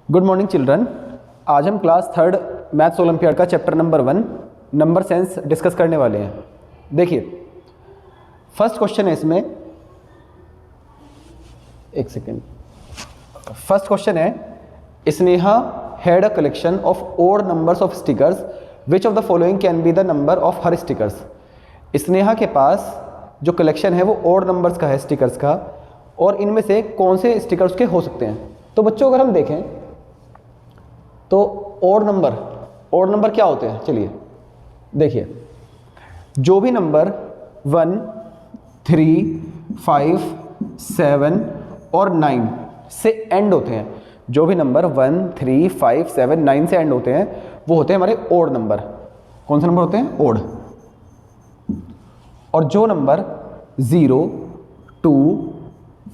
Good morning children. आज हम class third maths olympiad का chapter number 1 number sense discuss करने वाले हैं। देखिए फर्स्ट क्वेश्चन है इसमें, एक सेकेंड। फर्स्ट क्वेश्चन है, Sneha had a collection of odd numbers of stickers, which of the following can be the number of her stickers. Sneha के पास जो कलेक्शन है वो ओड नंबर्स का है, स्टिकर्स का, और इनमें से कौन से स्टिकर्स के हो सकते हैं। तो बच्चों अगर हम देखें तो ओड नंबर क्या होते हैं, चलिए देखिए, जो भी नंबर 1, 3, 5, 7 और 9 से एंड होते हैं, जो भी नंबर 1, 3, 5, 7, 9 से एंड होते हैं वो होते हैं हमारे ओड नंबर। कौन से नंबर होते हैं? ओड। और जो नंबर 0, 2,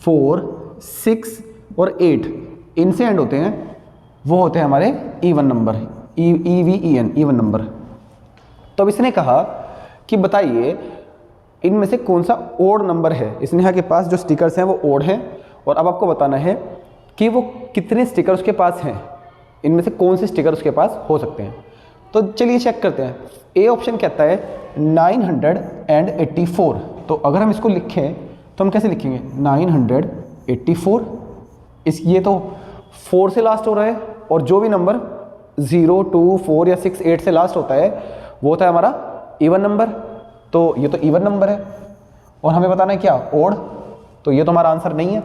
4, 6 और 8 इनसे एंड होते हैं वो होते हैं हमारे इवन नंबर, इवन नंबर। तो अब इसने कहा कि बताइए इनमें से कौन सा ओड नंबर है। स्नेहा के पास जो स्टिकर्स हैं वो ओड हैं, और अब आपको बताना है कि वो कितने स्टिकर उसके पास हैं, इनमें से कौन से स्टिकर उसके पास हो सकते हैं। तो चलिए चेक करते हैं। ए ऑप्शन कहता है 984। तो अगर हम इसको लिखें तो हम कैसे लिखेंगे? 984। ये तो 4 से लास्ट हो रहा है, और जो भी नंबर 0, 2, 4 या 6, 8 से लास्ट होता है वो होता है हमारा इवन नंबर। तो ये तो इवन नंबर है, और हमें बताना है क्या? ओड। तो ये तो हमारा आंसर नहीं है।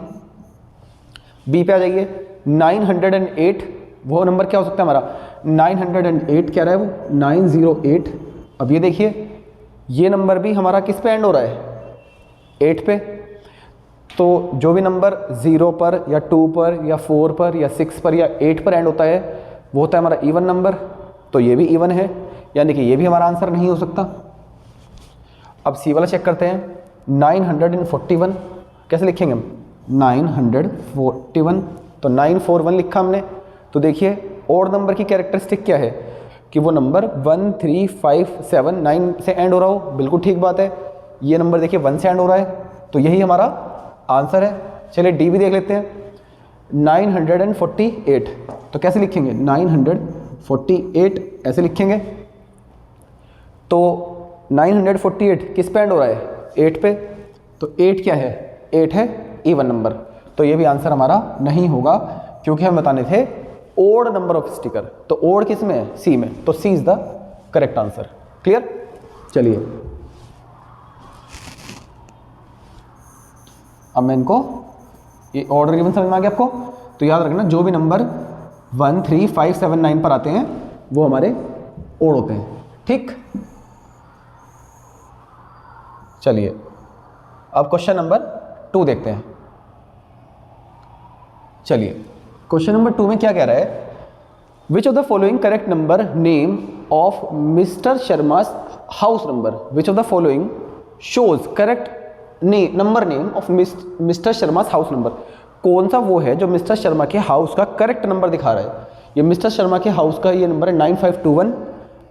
बी पे आ जाइए। 908 वो नंबर क्या हो सकता है हमारा? 908 क्या रहा है वो? 908। अब ये देखिए, ये नंबर भी हमारा किस पे एंड हो रहा है? 8 पे। तो जो भी नंबर 0 पर या 2 पर या 4 पर या 6 पर या 8 पर एंड होता है वो होता है हमारा इवन नंबर। तो ये भी इवन है, यानी कि ये भी हमारा आंसर नहीं हो सकता। अब सी वाला चेक करते हैं। 941 कैसे लिखेंगे हम? 941। तो 941 लिखा हमने। तो देखिए ओड नंबर की कैरेक्टरिस्टिक क्या है कि वो नंबर 1, 3, 5, 7, 9 से एंड हो रहा हो। बिल्कुल ठीक बात है। ये नंबर देखिए 1 से एंड हो रहा है, तो यही हमारा आंसर है। चलिए डी भी देख लेते हैं। 948। तो कैसे लिखेंगे? 948 ऐसे लिखेंगे। तो 948 किस पे एंड हो रहा है? 8 पे। तो 8 क्या है? 8 है इवन नंबर। तो ये भी आंसर हमारा नहीं होगा, क्योंकि हम बताने थे ओड नंबर ऑफ स्टिकर। तो ओड किस में है? सी में। तो C is the correct answer. Clear? चलिए अब मैं इनको, ये ऑर्डर गिवन समझ में आ गया आपको? तो याद रखना जो भी नंबर 1, 3, 5, 7, 9 पर आते हैं वो हमारे ओड होते हैं। ठीक, चलिए अब क्वेश्चन नंबर 2 देखते हैं। चलिए क्वेश्चन नंबर 2 में क्या कह रहा है? Which of the following correct number name of mister Sharma house number. Which of the following shows correct number name of mister Sharma house number. कौन सा वो है जो मिस्टर शर्मा के हाउस का करेक्ट नंबर दिखा रहा है? ये मिस्टर शर्मा के हाउस का ये नंबर है 9521।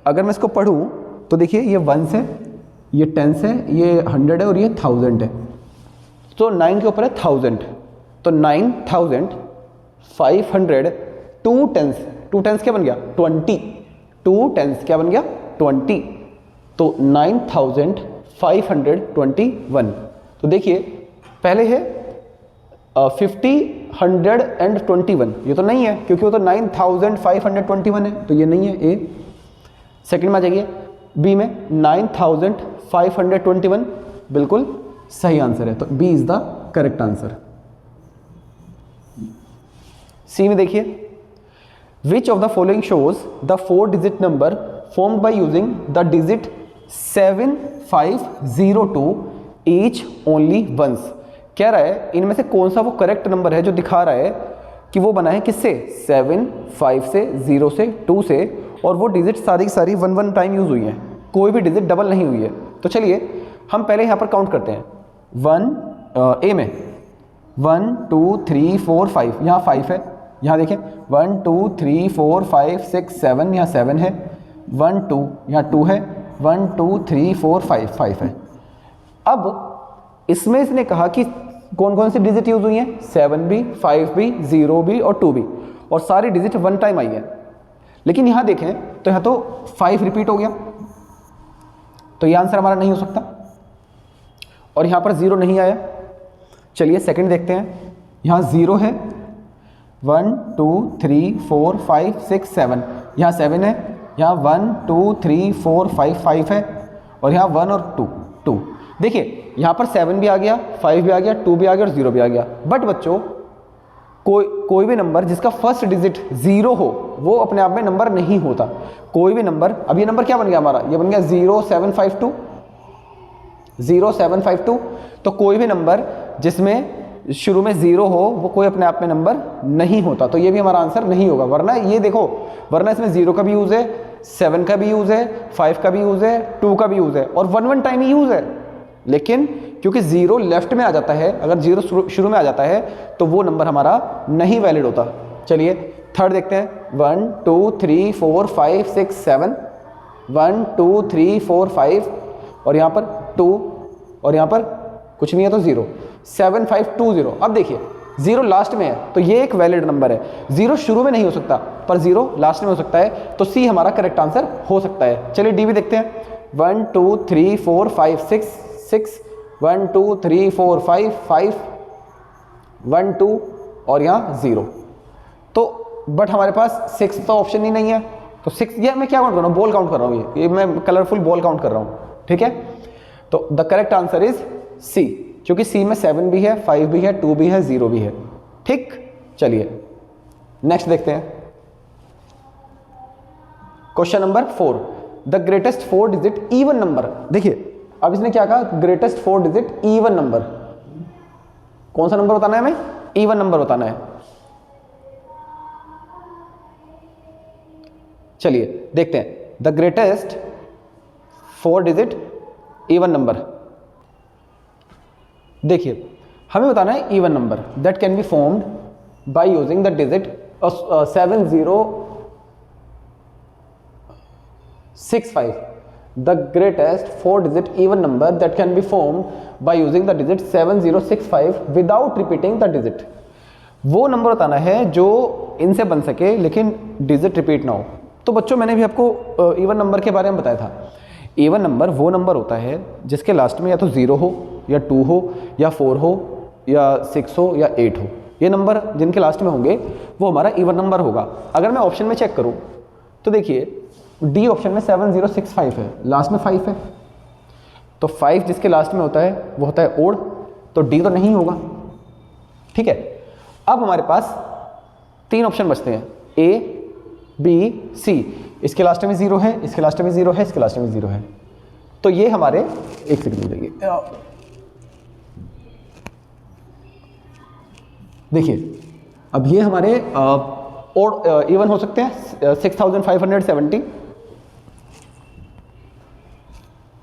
अगर मैं इसको पढ़ूं तो देखिए ये 1 से, ये 10 से, ये 100 है और ये 1000 है। तो 9 के ऊपर है 1000। तो 9500 2 टेंस क्या बन गया? 20। 2 टेंस क्या बन गया? 20। तो 9521। तो देखिए पहले है 50, 100 एंड 21। ये तो नहीं है क्योंकि वो तो 9521 है, तो ये नहीं है। ए। सेकंड में आ जाइए बी में 9521 बिल्कुल सही आंसर है। तो B is the correct answer. C में देखिए, which of the following shows the 4 digit number formed by using the digit 7502 each only once. कह रहा है इनमें से कौन सा वो करेक्ट नंबर है जो दिखा रहा है कि वो बना है किससे? 7, 5 से, 0 से, 2 से, और वो डिजिट सारी की सारी 1 टाइम यूज हुई हैं, कोई भी डिजिट डबल नहीं हुई है। तो चलिए हम पहले यहाँ पर काउंट करते हैं। 1 ए में 1, 2, 3, 4, 5, यहाँ 5 है। यहाँ देखें 1, 2, 3, 4, 5, 6, 7, यहाँ 7 है। 1, 2 यहाँ 2 है। 1, 2, 3, 4, 5 है। अब इसमें इसने कहा कि कौन कौन सी डिजिट यूज हुई हैं? 7 भी, 5 भी, 0 भी और 2 भी। और सारी डिजिट 1 टाइम आई है। लेकिन यहाँ देखें तो यहाँ तो 5 रिपीट हो गया, तो ये आंसर हमारा नहीं हो सकता, और यहाँ पर 0 नहीं आया। चलिए सेकंड देखते हैं, यहाँ 0 है, 1 2 3 4 5 6 7, यहाँ 7 है, यहाँ 1 2 3 4 5 5 है, और यहाँ 1 और 2 देखिए यहाँ पर 7 भी आ गया, 5 भी आ गया, 2 भी आ गया और 0 भी आ गया। बट बच्चों कोई भी नंबर जिसका फर्स्ट डिजिट 0 हो वो अपने आप में नंबर नहीं होता। कोई भी नंबर, अब ये नंबर क्या बन गया हमारा, ये बन गया 0752, 0752। तो कोई भी नंबर जिसमें शुरू में 0 हो वो कोई अपने आप में नंबर नहीं होता, तो ये भी हमारा आंसर नहीं होगा। वरना ये देखो, वरना इसमें 0 का भी यूज़ है, 7 का भी यूज़ है, 5 का भी यूज़ है, 2 का भी यूज़ है, और 1 टाइम ही यूज़ है। लेकिन क्योंकि 0 लेफ्ट में आ जाता है, अगर 0 शुरू में आ जाता है तो वो नंबर हमारा नहीं वैलिड होता। चलिए थर्ड देखते हैं, 1 2 3 4 5 6 7, 1 2 3 4 5, और यहाँ पर 2, और यहाँ पर कुछ नहीं है तो 0, 7 5 2 0। अब देखिए 0 लास्ट में है तो ये एक वैलिड नंबर है, 0 शुरू में नहीं हो सकता पर 0 लास्ट में हो सकता है, तो सी हमारा करेक्ट आंसर हो सकता है। चलिए डी भी देखते हैं, 1 2 3 4 5 6 6, 1 2 3 4 5 5, 1 2 और यहाँ 0। तो बट हमारे पास 6 तो ऑप्शन ही नहीं है, तो 6 ये मैं क्या काउंट कर रहा हूँ, बॉल काउंट कर रहा हूँ, ये मैं कलरफुल बॉल काउंट कर रहा हूँ, ठीक है। तो the correct answer is C, क्योंकि सी में 7 भी है, 5 भी है, 2 भी है, 0 भी है, ठीक। चलिए नेक्स्ट देखते हैं, question number 4, the greatest 4 digit even number. देखिए अब इसने क्या कहा, ग्रेटेस्ट 4 डिजिट इवन नंबर। कौन सा नंबर बताना है हमें, इवन नंबर बताना है। चलिए देखते हैं, the greatest 4 digit even number. देखिए हमें बताना है even number that can be formed by using the digit 7065। The greatest 4 digit even number that can be formed by using the digit 7065 without repeating the digit। वो number बताना है जो इनसे बन सके लेकिन डिजिट रिपीट ना हो। तो बच्चों मैंने भी आपको इवन नंबर के बारे में बताया था। इवन नंबर वो नंबर होता है जिसके लास्ट में या तो 0 हो या 2 हो या 4 हो या 6 हो या 8 हो। ये नंबर जिनके लास्ट में होंगे वो हमारा इवन नंबर होगा। अगर मैं ऑप्शन में चेक करूँ तो देखिए डी ऑप्शन में 7065 है, लास्ट में 5 है, तो 5 जिसके लास्ट में होता है वो होता है ओड, तो डी तो नहीं होगा, ठीक है। अब हमारे पास 3 ऑप्शन बचते हैं, ए बी सी। इसके लास्ट में 0 है, इसके लास्ट में 0 है, इसके लास्ट में 0 है, तो ये हमारे एक सेकंड में देखिए, देखिए अब ये हमारे और इवन हो सकते हैं 6570।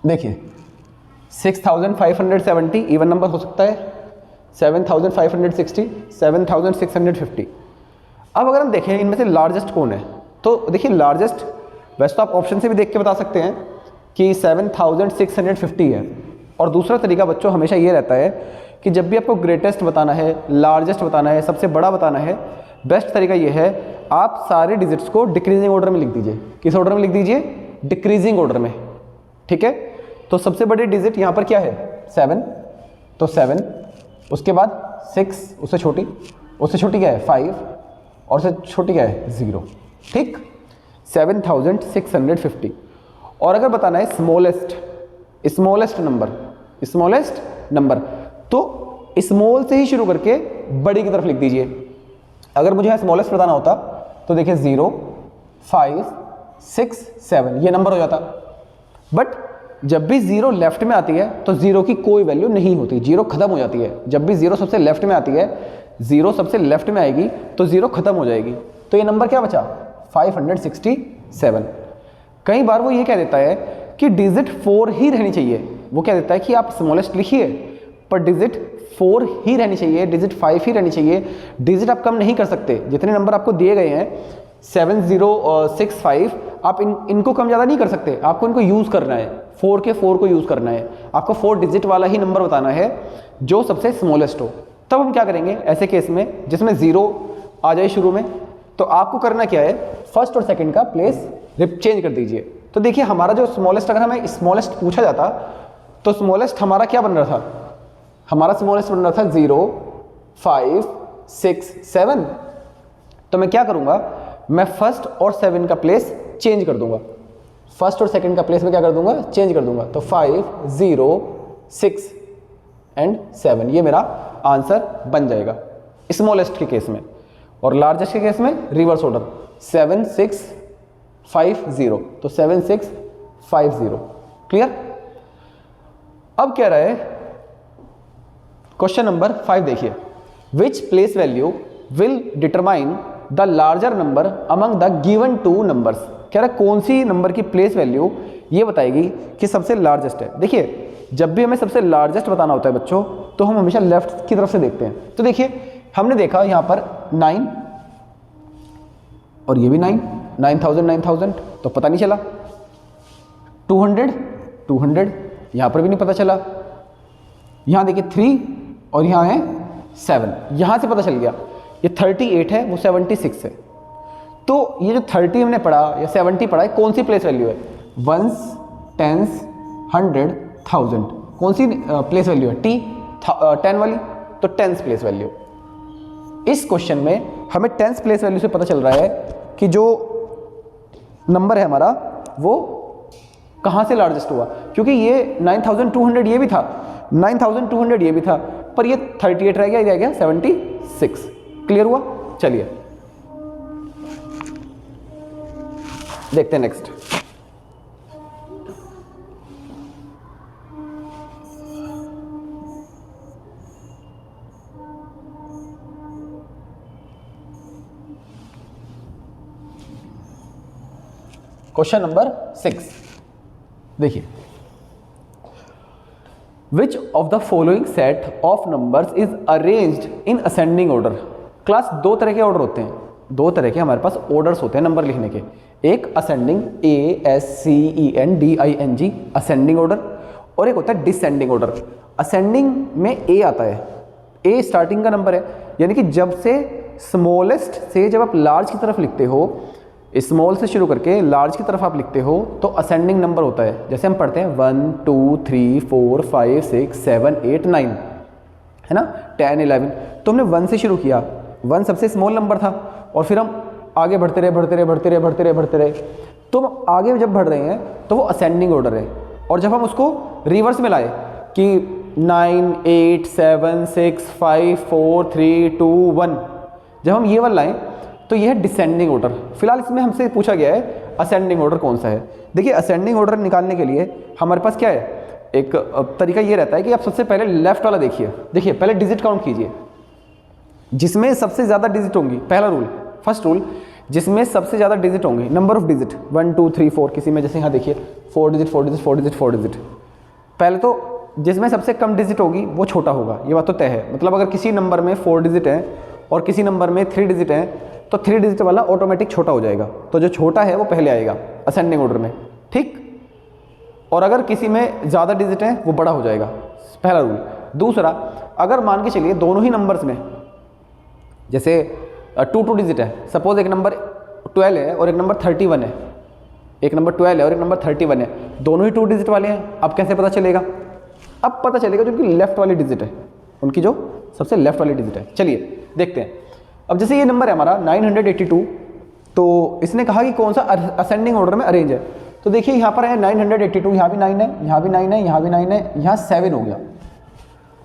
देखिए 6570 इवन नंबर हो सकता है, 7560, 7650। अब अगर हम देखें इनमें से लार्जेस्ट कौन है, तो देखिए लार्जेस्ट वैसे तो आप ऑप्शन से भी देख के बता सकते हैं कि 7650 है। और दूसरा तरीका बच्चों हमेशा ये रहता है कि जब भी आपको ग्रेटेस्ट बताना है, लार्जेस्ट बताना है, सबसे बड़ा बताना है, बेस्ट तरीका ये है आप सारे डिजिट्स को डिक्रीजिंग ऑर्डर में लिख दीजिए। किस ऑर्डर में लिख दीजिए, डिक्रीजिंग ऑर्डर में, ठीक है। तो सबसे बड़ी डिजिट यहाँ पर क्या है, 7, तो 7, उसके बाद 6, उससे छोटी क्या है 5, और उससे छोटी क्या है 0, ठीक। 7650। और अगर बताना है स्मॉलेस्ट नंबर, तो स्मॉल से ही शुरू करके बड़ी की तरफ लिख दीजिए। अगर मुझे यहाँ स्मॉलेस्ट बताना होता तो देखिए 0, 5, 6, 7 ये नंबर हो जाता। बट जब भी 0 लेफ्ट में आती है तो 0 की कोई वैल्यू नहीं होती, 0 खत्म हो जाती है। जब भी 0 सबसे लेफ्ट में आती है, 0 सबसे लेफ्ट में आएगी तो 0 खत्म हो जाएगी। तो ये नंबर क्या बचा, 567। कई बार वो ये कह देता है कि डिजिट 4 ही रहनी चाहिए। वो कह देता है कि आप स्मॉलेस्ट लिखिए पर डिजिट 4 ही रहनी चाहिए, डिजिट 5 ही रहनी चाहिए, डिजिट आप कम नहीं कर सकते। जितने नंबर आपको दिए गए हैं 7065, आप इनको कम ज़्यादा नहीं कर सकते, आपको इनको यूज़ करना है, 4 के 4 को यूज़ करना है। आपको 4 डिजिट वाला ही नंबर बताना है जो सबसे स्मॉलेस्ट हो। तब हम क्या करेंगे ऐसे केस में जिसमें 0 आ जाए शुरू में, तो आपको करना क्या है, फर्स्ट और सेकंड का प्लेस चेंज कर दीजिए। तो देखिए हमारा जो स्मॉलेस्ट, अगर हमें स्मॉलेस्ट पूछा जाता तो स्मॉलेस्ट हमारा क्या बन रहा था, हमारा स्मॉलेस्ट बन रहा था 0, 5, 6, 7। तो मैं क्या करूंगा, मैं फर्स्ट और 7 का प्लेस चेंज कर दूंगा, फर्स्ट और सेकंड का प्लेस में क्या कर दूंगा, चेंज कर दूंगा। तो 5, 0, 6 एंड 7, ये मेरा आंसर बन जाएगा स्मॉलेस्ट के केस में। और लार्जेस्ट के केस में रिवर्स ऑर्डर 7, 6, 5, 0, तो 7, 6, 5, 0। क्लियर। अब क्या रहा है क्वेश्चन नंबर 5, देखिए which place value will determine the larger number among the given two numbers. कह रहा है कौन सी नंबर की प्लेस वैल्यू ये बताएगी कि सबसे लार्जेस्ट है। देखिए जब भी हमें सबसे लार्जेस्ट बताना होता है बच्चों, तो हम हमेशा लेफ्ट की तरफ से देखते हैं। तो देखिए हमने देखा यहां पर 9 और ये भी 9, 9000, 9000, तो पता नहीं चला। 200, 200, यहां पर भी नहीं पता चला। यहां देखिए 3 और यहां है 7, यहां से पता चल गया। ये 38 है, वो 76 है। तो ये जो 30 हमने पढ़ा या 70 पढ़ा है, कौन सी प्लेस वैल्यू है, 1s, 10s, 100, 1000, कौन सी प्लेस वैल्यू है, 10 वाली, तो 10th प्लेस वैल्यू। इस क्वेश्चन में हमें 10th प्लेस वैल्यू से पता चल रहा है कि जो नंबर है हमारा वो कहाँ से लार्जेस्ट हुआ, क्योंकि ये 9200 ये भी था, 9200 ये भी था, पर ये 38 रह गया, ये रह गया 76। क्लियर हुआ। चलिए देखते हैं नेक्स्ट। क्वेश्चन नंबर 6 देखिए, which of the following set of numbers is arranged in ascending order. Class दो तरह के ऑर्डर होते हैं, दो तरह के हमारे पास ऑर्डर्स होते हैं नंबर लिखने के। एक असेंडिंग ASCENDING असेंडिंग ऑर्डर, और एक होता है डिसेंडिंग ऑर्डर। असेंडिंग में A आता है, A स्टार्टिंग का नंबर है, यानी कि जब से स्मॉलेस्ट से जब आप लार्ज की तरफ लिखते हो, स्मॉल से शुरू करके लार्ज की तरफ आप लिखते हो तो असेंडिंग नंबर होता है। जैसे हम पढ़ते हैं 1 2 3 4 5 6 7 8 9, है ना, 10 11। तो हमने 1 से शुरू किया, 1 सबसे स्मॉल नंबर था, और फिर हम आगे बढ़ते रहे बढ़ते रहे बढ़ते रहे बढ़ते रहे बढ़ते रहे। तो आगे जब बढ़ रहे हैं तो वो असेंडिंग ऑर्डर है। और जब हम उसको रिवर्स में लाए कि 9 8 7 6 5 4 3 2 1, जब हम ये वाला लाएँ तो यह है डिसेंडिंग ऑर्डर। फिलहाल इसमें हमसे पूछा गया है असेंडिंग ऑर्डर कौन सा है। देखिए असेंडिंग ऑर्डर निकालने के लिए हमारे पास क्या है, एक तरीका ये रहता है कि आप सबसे पहले लेफ्ट वाला देखिए। देखिए पहले डिजिट काउंट कीजिए, जिसमें सबसे ज़्यादा डिजिट होंगी, पहला रूल, फर्स्ट रूल, जिसमें सबसे ज़्यादा डिजिट होंगी, नंबर ऑफ डिजिट 1 2 3 4, किसी में जैसे यहाँ देखिए 4 डिजिट 4 डिजिट 4 डिजिट 4 डिजिट। पहले तो जिसमें सबसे कम डिजिट होगी वो छोटा होगा, ये बात तो तय है। मतलब अगर किसी नंबर में 4 डिजिट है और किसी नंबर में 3 डिजिट है, तो 3 डिजिट वाला ऑटोमेटिक छोटा हो जाएगा, तो जो छोटा है वो पहले आएगा असेंडिंग ऑर्डर में, ठीक। और अगर किसी में ज़्यादा डिजिट है वो बड़ा हो जाएगा, पहला रूल। दूसरा, अगर मान के चलिए दोनों ही नंबर्स में जैसे 2 डिजिट है, सपोज एक नंबर 12 है और एक नंबर 31 है, एक नंबर 12 है और एक नंबर 31 है, दोनों ही 2 डिजिट वाले हैं। अब कैसे पता चलेगा, अब पता चलेगा जो उनकी लेफ्ट वाली डिजिट है, उनकी जो सबसे लेफ्ट वाली डिजिट है। चलिए देखते हैं। अब जैसे ये नंबर है हमारा 982, तो इसने कहा कि कौन सा असेंडिंग ऑर्डर में अरेंज है। तो देखिए यहाँ पर है 982, यहाँ भी 9 है, यहाँ भी 9 है, यहाँ भी 9 है, यहाँ 7 हो गया।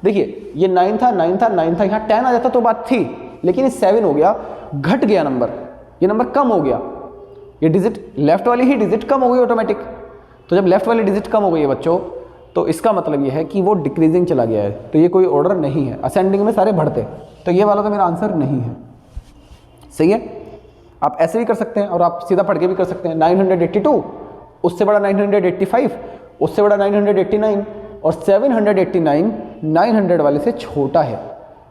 देखिए ये 9 था 9 था 9 था, यहाँ 10 आ जाता तो बात थी, लेकिन ये 7 हो गया, घट गया नंबर, ये नंबर कम हो गया, ये डिजिट लेफ्ट वाली ही डिजिट कम हो गई ऑटोमेटिक। तो जब लेफ्ट वाली डिजिट कम हो गई है बच्चों, तो इसका मतलब ये है कि वो डिक्रीजिंग चला गया है, तो ये कोई ऑर्डर नहीं है, असेंडिंग में सारे बढ़ते, तो ये वाला तो मेरा आंसर नहीं है। सही है, आप ऐसे भी कर सकते हैं और आप सीधा पढ़ के भी कर सकते हैं। 982, उससे बड़ा 985, उससे बड़ा 989, और 789 900 वाले से छोटा है।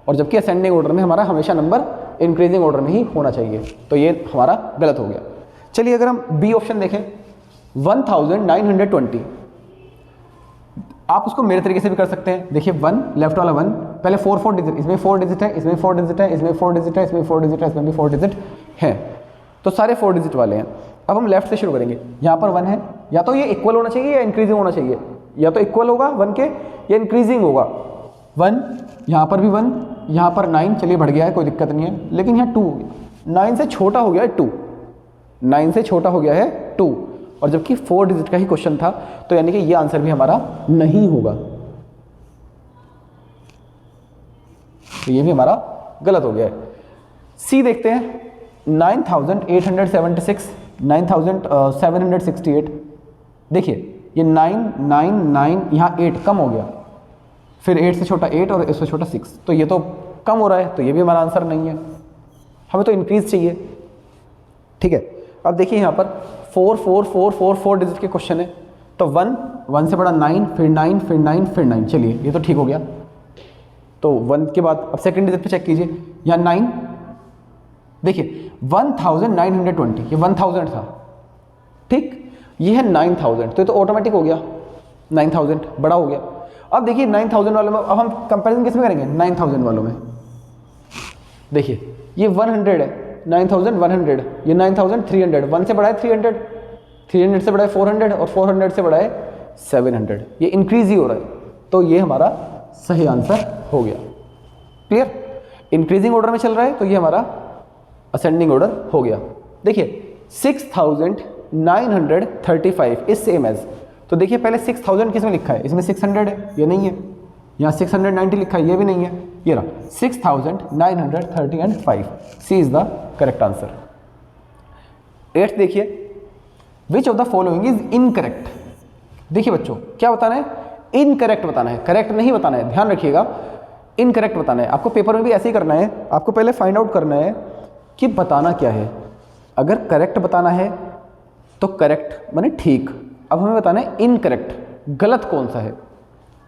और जबकि असेंडिंग ऑर्डर में हमारा हमेशा नंबर इंक्रीजिंग ऑर्डर में ही होना चाहिए, तो ये हमारा गलत हो गया। चलिए अगर हम बी ऑप्शन देखें, 1920, आप उसको मेरे तरीके से भी कर सकते हैं। देखिए 1 लेफ्ट वाला 1, पहले 4 डिजिट, इसमें 4 डिजिट है, इसमें 4 डिजिट है, इसमें 4 डिजिट है, इसमें 4 डिजिट है, इसमें भी 4 डिजिट है, तो सारे 4 डिजिट वाले हैं। अब हम लेफ्ट से शुरू करेंगे। यहाँ पर 1 है, या तो ये इक्वल होना चाहिए या इंक्रीजिंग होना चाहिए, या तो इक्वल होगा 1 के या इंक्रीजिंग होगा। 1, यहाँ पर भी 1, यहाँ पर 9, चलिए बढ़ गया है कोई दिक्कत नहीं है, लेकिन यहाँ 2 हो गया, 9 से छोटा हो गया है 2, 9 से छोटा हो गया है 2, और जबकि 4 डिजिट का ही क्वेश्चन था, तो यानी कि ये आंसर भी हमारा नहीं होगा, तो ये भी हमारा गलत हो गया है। सी देखते हैं, 9876, 9768, देखिए ये 9 9 9, यहाँ 8 कम हो गया, फिर 8 से छोटा 8 और इससे छोटा 6, तो ये तो कम हो रहा है, तो ये भी हमारा आंसर नहीं है, हमें तो इंक्रीज चाहिए। ठीक है, अब देखिए यहाँ पर 4 4 4 4 4 डिजिट के क्वेश्चन है, तो 1 1 से बड़ा 9, फिर 9 फिर 9 फिर 9, चलिए ये तो ठीक हो गया। तो 1 के बाद अब सेकंड डिजिट पे चेक कीजिए, यहाँ 9, देखिए 1920, ये 1000 था, ठीक, ये है 9000, तो ये तो ऑटोमेटिक हो गया, 9000 बड़ा हो गया। अब देखिए 9000 वालों में अब हम कंपैरिजन किसमें करेंगे, 9000 वालों में, देखिए ये 100 है, 9100, ये 9300, 1 से बड़ा है 300, 300 से बड़ा है 400 और 400 से बड़ा है 700, ये इंक्रीज ही हो रहा है, तो ये हमारा सही आंसर हो गया। क्लियर, इंक्रीजिंग ऑर्डर में चल रहा है, तो ये हमारा असेंडिंग ऑर्डर हो गया। देखिए 6935 इज सेम एज, तो देखिए पहले 6000 किसमें लिखा है, इसमें 600 है, ये नहीं है, यहाँ 690 लिखा है, ये भी नहीं है, ये रहा 6935, C is the correct answer. 8th देखिए, which of the following is incorrect. देखिए बच्चों क्या बताना है, इनकरेक्ट बताना है, करेक्ट नहीं बताना है, ध्यान रखिएगा, इनकरेक्ट बताना है। आपको पेपर में भी ऐसे ही करना है, आपको पहले फाइंड आउट करना है कि बताना क्या है। अगर करेक्ट बताना है तो करेक्ट माने ठीक, अब हमें बताना है इनकरेक्ट, गलत कौन सा है।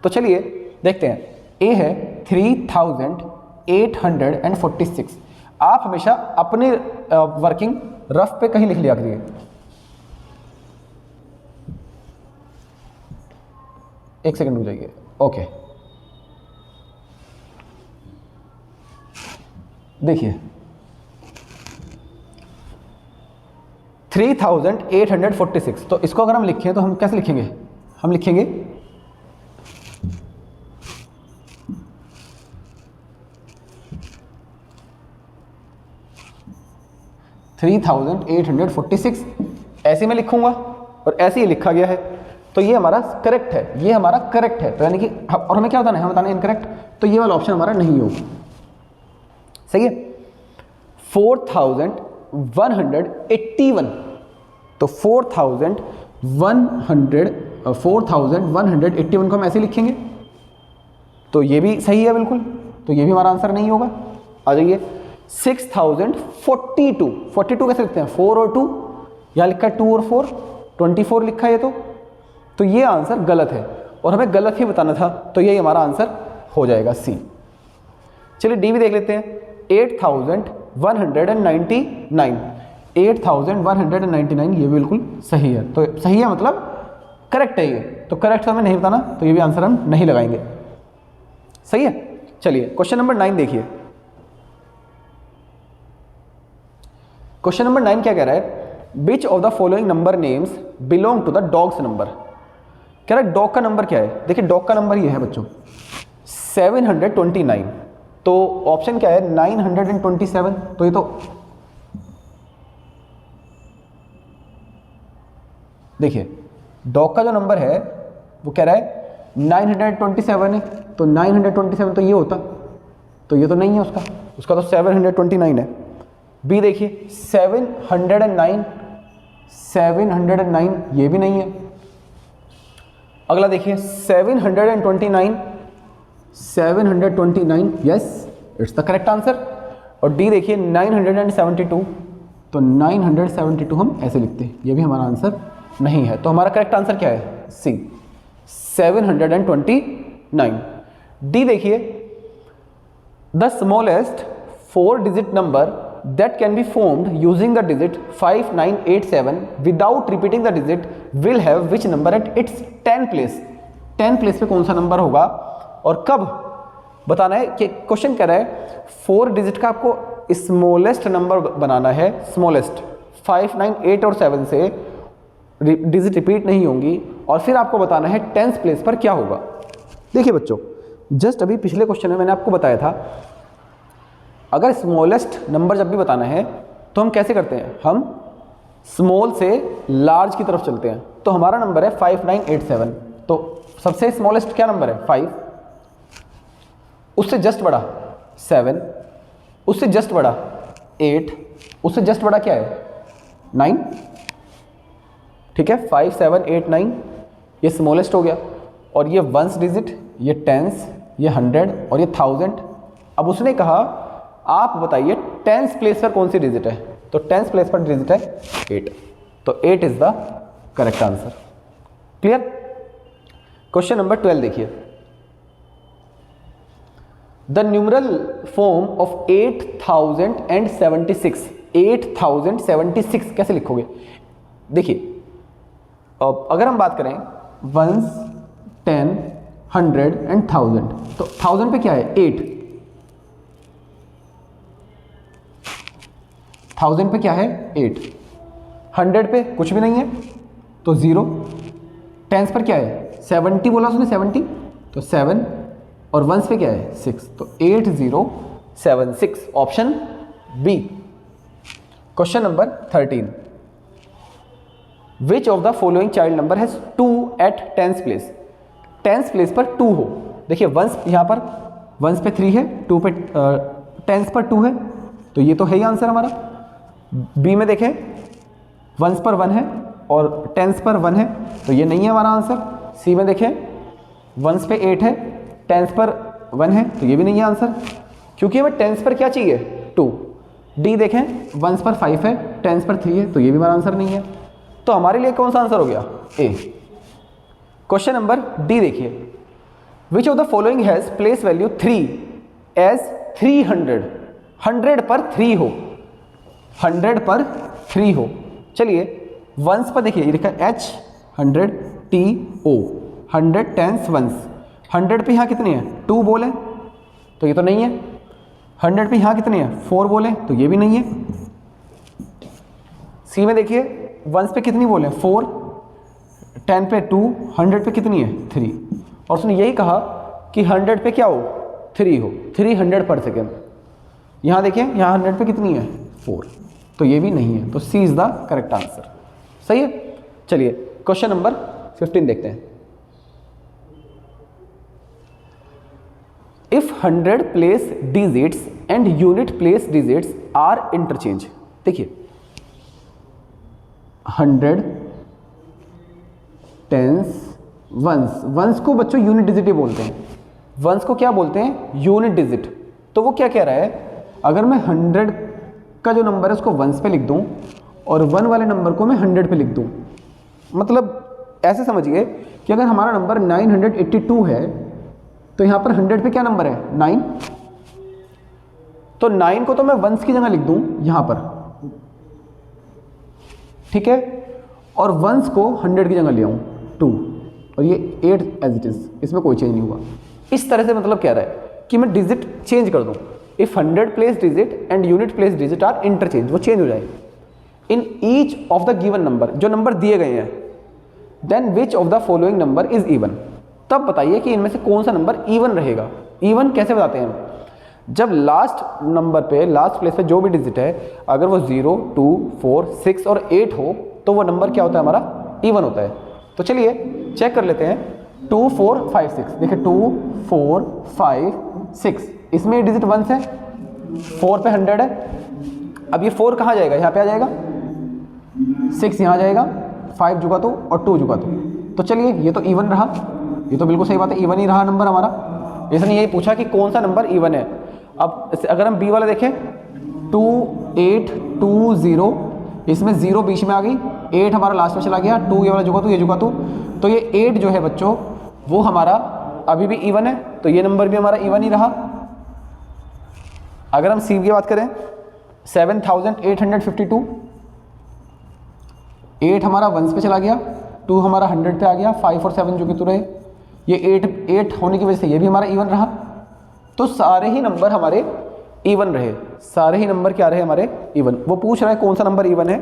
तो चलिए देखते हैं, ए है 3846। आप हमेशा अपने वर्किंग रफ पे कहीं लिख लिया करिए, एक सेकंड रुक जाइए, ओके। देखिए 3846, तो इसको अगर हम लिखें तो हम कैसे लिखेंगे, हम लिखेंगे 3846, ऐसे में लिखूंगा और ऐसे ही लिखा गया है, तो ये हमारा करेक्ट है, ये हमारा करेक्ट है, तो यानी कि और हमें क्या बताना है, हमें बताना है इनकरेक्ट, तो ये वाला ऑप्शन हमारा नहीं होगा। सही है। 4181, तो 4181 को हम ऐसे लिखेंगे, तो ये भी सही है बिल्कुल, तो ये भी हमारा आंसर नहीं होगा। आ जाइए 6042, 42 कैसे लिखते हैं, 4 और 2, यहाँ लिखा है 2 और 4, 24 लिखा है ये, तो ये आंसर गलत है और हमें गलत ही बताना था, तो ये हमारा आंसर हो जाएगा सी। चलिए डी भी देख लेते हैं, 8199, 8199 ये बिल्कुल सही है, तो सही है मतलब करेक्ट है ये, तो करेक्ट हमें नहीं बताना, तो ये भी आंसर हम नहीं लगाएंगे। सही है। चलिए क्वेश्चन नंबर 9 देखिए, क्वेश्चन नंबर 9 क्या कह रहा है, which of the following number names belong to the dogs number. कह रहा है डॉग का नंबर क्या है, देखिए डॉग का नंबर ये है बच्चों 729, तो ऑप्शन क्या है 927, तो ये तो देखिए डॉग का जो नंबर है वो कह रहा है 927 है, तो 927 तो ये होता, तो ये तो नहीं है उसका, उसका तो 729 है। बी देखिए 709, ये भी नहीं है। अगला देखिए 729, yes it's the correct answer. और डी देखिए 972, तो 972 हम ऐसे लिखते हैं, ये भी हमारा आंसर नहीं है, तो हमारा करेक्ट आंसर क्या है, सी 729। डी देखिए the smallest 4 digit number that can be formed using the digit 5987 without repeating the digit will have which number at its 10th place। 10th place पे कौन सा नंबर होगा और कब बताना है, कि क्वेश्चन कह रहा है 4 डिजिट का आपको स्मॉलेस्ट नंबर बनाना है, स्मॉलेस्ट 5, 9, 8 और 7 से डिजिट रिपीट नहीं होंगी और फिर आपको बताना है टेंथ प्लेस पर क्या होगा। देखिए बच्चों, जस्ट अभी पिछले क्वेश्चन में मैंने आपको बताया था, अगर स्मॉलेस्ट नंबर जब भी बताना है तो हम कैसे करते हैं, हम स्मॉल से लार्ज की तरफ चलते हैं। तो हमारा नंबर है 5987, तो सबसे स्मॉलेस्ट क्या नंबर है 5, उससे जस्ट बड़ा 7, उससे जस्ट बड़ा 8, उससे जस्ट बड़ा क्या है 9। ठीक है, 5, 7, 8, 9 ये स्मॉलेस्ट हो गया, और ये वंस डिजिट, ये टेंस, ये 100 और ये 1000। अब उसने कहा आप बताइए टेंस प्लेस पर कौन सी डिजिट है, तो टेंस प्लेस पर डिजिट है 8, तो 8 is the correct answer. Clear. Question number 12 देखिए, द न्यूमरल फॉर्म ऑफ 8076, 8076 कैसे लिखोगे। देखिए अगर हम बात करें 1, 10, 100 एंड 1000, तो 1000 पे क्या है 8, 1000 पे क्या है 8, 100 पे कुछ भी नहीं है तो 0, टेंस पर क्या है 70 बोला उसने 70, तो 7, और वंस पे क्या है 6, तो 8076 option B. Question number 13, which of the following child number has 2 at tens place, tens place पर 2 हो। देखिए वंस, यहाँ पर वंस पे 3 है, 2 पे टेंस पर 2 है, तो ये तो है ही आंसर हमारा। बी में देखें वंस पर 1 है और टेंस पर 1 है, तो ये नहीं है हमारा आंसर। सी में देखें वंस पे 8 है, टेंस पर 1 है, तो ये भी नहीं है आंसर, क्योंकि हमें टेंस पर क्या चाहिए 2। डी देखें वंस पर 5 है, टेंस पर 3 है, तो ये भी हमारा आंसर नहीं है। तो हमारे लिए कौन सा आंसर हो गया ए। क्वेश्चन नंबर डी देखिए, which of the following has place value 3 as 300, 100 पर 3 हो, 100 पर 3 हो। चलिए वंस पर देखिए, ये लिखा H 100 TO, 100 टेंस वंस, 100 पे यहाँ कितनी है 2 बोले, तो ये तो नहीं है। 100 पे यहाँ कितनी है 4 बोले, तो ये भी नहीं है। सी में देखिए वंस पे कितनी बोले 4, 10 पे 2, 100 पे कितनी है 3, और उसने यही कहा कि 100 पे क्या हो 3 हो, 300 पर सेकेंड। यहाँ देखिए यहाँ 100 पे कितनी है 4, तो ये भी नहीं है, तो C is the correct answer. सही है। चलिए क्वेश्चन नंबर 15 देखते हैं। If 100 place digits and unit place digits are interchange. देखिए 100 टेंस वंस, वंस को बच्चों यूनिट डिजिट ही बोलते हैं, वंस को क्या बोलते हैं यूनिट डिजिट। तो वो क्या कह रहा है, अगर मैं 100 का जो नंबर है उसको वंस पे लिख दूं और 1 वाले नंबर को मैं 100 पे लिख दूं, मतलब ऐसे समझिए कि अगर हमारा नंबर 982 है तो यहाँ पर 100 पे क्या नंबर है 9, तो 9 को तो मैं वंस की जगह लिख दूं यहाँ पर, ठीक है, और वंस को 100 की जगह ले आऊँ 2, और ये 8 एज इट इज, इसमें कोई चेंज नहीं हुआ। इस तरह से मतलब कह रहा है कि मैं डिजिट चेंज कर दूं, if 100 place digit and unit place digit are interchange, वो चेंज हो जाए in each of the given number, जो नंबर दिए गए हैं, then which of the following number is even. तब बताइए कि इनमें से कौन सा नंबर इवन रहेगा। इवन कैसे बताते हैं हम, जब लास्ट नंबर पे लास्ट प्लेस पे जो भी डिजिट है अगर वो 0, 2, 4, 6 और 8 हो तो वो नंबर क्या होता है हमारा इवन होता है। तो चलिए चेक कर लेते हैं 2, 4, 5, 6। देखिए 2, 4, 5, 6, इसमें डिजिट 1 है, 4 पे 100 है। अब ये 4 कहाँ जाएगा, यहाँ पे आ जाएगा, 6 यहाँ जाएगा, 5 जुगा तो और 2 जुगा तो चलिए ये तो इवन रहा, ये तो बिल्कुल सही बात है, इवन ही रहा नंबर हमारा। इसने यही पूछा कि कौन सा नंबर इवन है। अब अगर हम बी वाला देखें 2, 8, 2, 0, इसमें 0 बीच में आ गई, 8 हमारा लास्ट में चला गया, 2 ये वाला जुगा ये जुगा तो ये 8 जो है बच्चों वो हमारा अभी भी इवन है, तो ये नंबर भी हमारा इवन ही रहा। अगर हम सी की बात करें 7852, 8 हमारा वंस पे चला गया, 2 हमारा 100 पे आ गया, 5 और 7 जो कि तो रहे, ये 8 होने की वजह से ये भी हमारा इवन रहा। तो सारे ही नंबर हमारे इवन रहे, सारे ही नंबर क्या रहे हमारे इवन। वो पूछ रहा है कौन सा नंबर इवन है,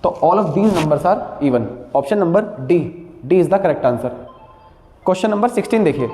तो all of these numbers are even. Option number D, D is the correct answer. Question number 16 देखिए,